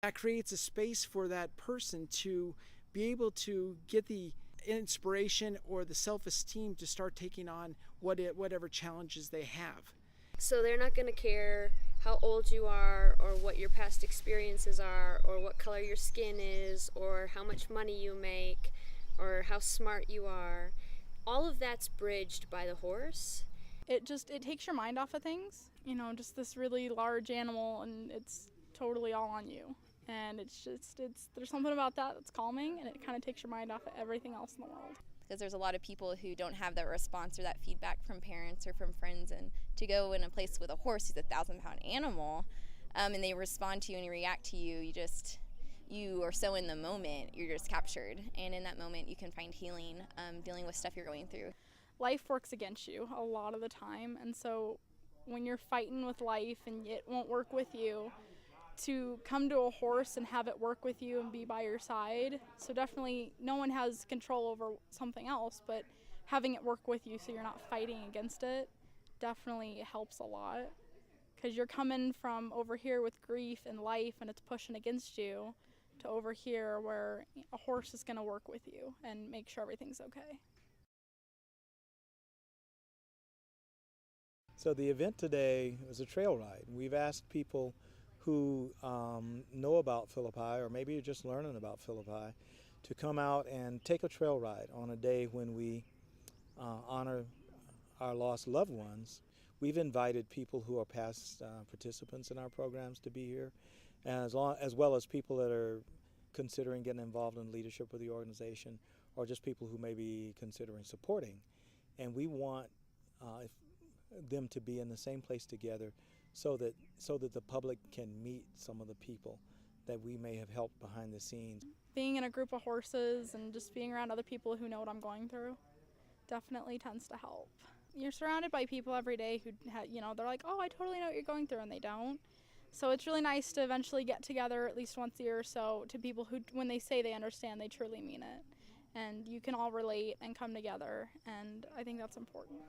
That creates a space for that person to be able to get the inspiration or the self-esteem to start taking on whatever challenges they have. So they're not going to care how old you are or what your past experiences are or what color your skin is or how much money you make or how smart you are. All of that's bridged by the horse. It takes your mind off of things, just this really large animal, and it's totally all on you. And there's something about that that's calming, and it kind of takes your mind off of everything else in the world. Because there's a lot of people who don't have that response or that feedback from parents or from friends, and to go in a place with a horse who's a 1,000-pound animal, and they respond to you and react to you, you are so in the moment, you're just captured, and in that moment you can find healing, dealing with stuff you're going through. Life works against you a lot of the time, and so when you're fighting with life and it won't work with you, to come to a horse and have it work with you and be by your side. So definitely no one has control over something else, but having it work with you so you're not fighting against it definitely helps a lot, because you're coming from over here with grief and life and it's pushing against you to over here where a horse is going to work with you and make sure everything's okay. So the event today was a trail ride. We've asked people who know about Philippi, or maybe you're just learning about Philippi, to come out and take a trail ride on a day when we honor our lost loved ones. We've invited people who are past participants in our programs to be here, as well as people that are considering getting involved in leadership with the organization, or just people who may be considering supporting. And we want them to be in the same place together, so that the public can meet some of the people that we may have helped behind the scenes. Being in a group of horses and just being around other people who know what I'm going through definitely tends to help. You're surrounded by people every day who, they're like, oh, I totally know what you're going through, and they don't. So it's really nice to eventually get together at least once a year or so to people who, when they say they understand, they truly mean it. And you can all relate and come together, and I think that's important.